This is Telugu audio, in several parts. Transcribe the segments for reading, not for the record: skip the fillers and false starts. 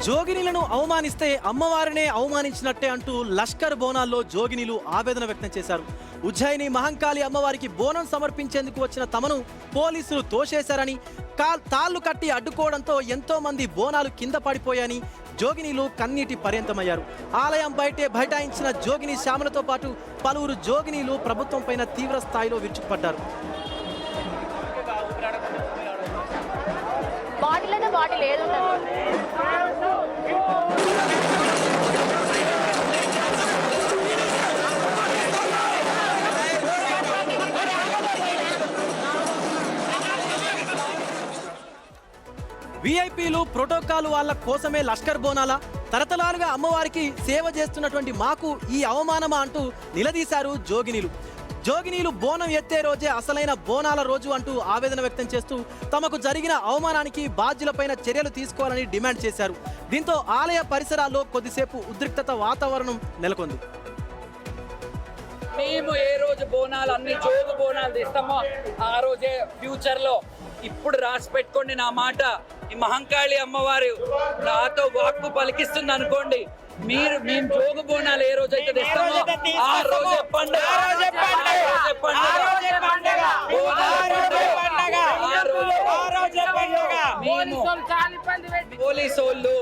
జోగినీలను అవమానిస్తే అమ్మవారినే అవమానించినట్టే అంటూ లష్కర్ బోనాల్లో జోగినీలు ఆవేదన వ్యక్తం చేశారు. ఉజ్జయిని మహంకాళి అమ్మవారికి బోనం సమర్పించేందుకు వచ్చిన తమను పోలీసులు తోసేశారని, తాళ్లు కట్టి అడ్డుకోవడంతో ఎంతో మంది బోనాలు కింద పడిపోయాయని జోగినీలు కన్నీటి పర్యంతమయ్యారు. ఆలయం బయటే బైఠాయించిన జోగిని శ్యామలతో పాటు పలువురు జోగినీలు ప్రభుత్వం పైన తీవ్ర స్థాయిలో విరుచుకుపడ్డారు. విఐపీలు ప్రోటోకాల్ వాళ్ళ కోసమే లష్కర్ బోనాల, తరతరాలుగా అమ్మవారికి సేవ చేస్తున్నటువంటి మాకు ఈ అవమానమా అంటూ నిలదీశారు జోగినీలు. జోగినీలు బోనం ఎత్తే రోజే అసలైన బోనాల రోజు అంటూ ఆవేదన వ్యక్తం చేస్తూ తమకు జరిగిన అవమానానికి బాధ్యులపైన చర్యలు తీసుకోవాలని డిమాండ్ చేశారు. దీంతో ఆలయ పరిసరాల్లో కొద్దిసేపు ఉద్రిక్తత వాతావరణం నెలకొంది. మేము ఏ రోజు బోనాలు అన్ని జోగు బోనాలు తీస్తామో ఆ రోజే ఫ్యూచర్ లో ఇప్పుడు రాసి పెట్టుకోండి నా మాట. ఈ మహంకాళి అమ్మవారు నాతో వాక్కు పలికిస్తుంది అనుకోండి. మేము జోగు బోనాలు ఏ రోజైతే తెస్తామో ఆ రోజే పండుగ. పోలీసు వాళ్ళు,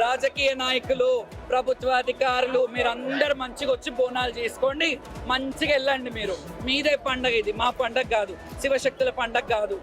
రాజకీయ నాయకులు, ప్రభుత్వాధికారులు మీరందరూ మంచిగా వచ్చి బోనాలు చేసుకోండి, మంచిగా వెళ్ళండి. మీదే పండగ, ఇది మా పండగ కాదు, శివశక్తుల పండగ కాదు.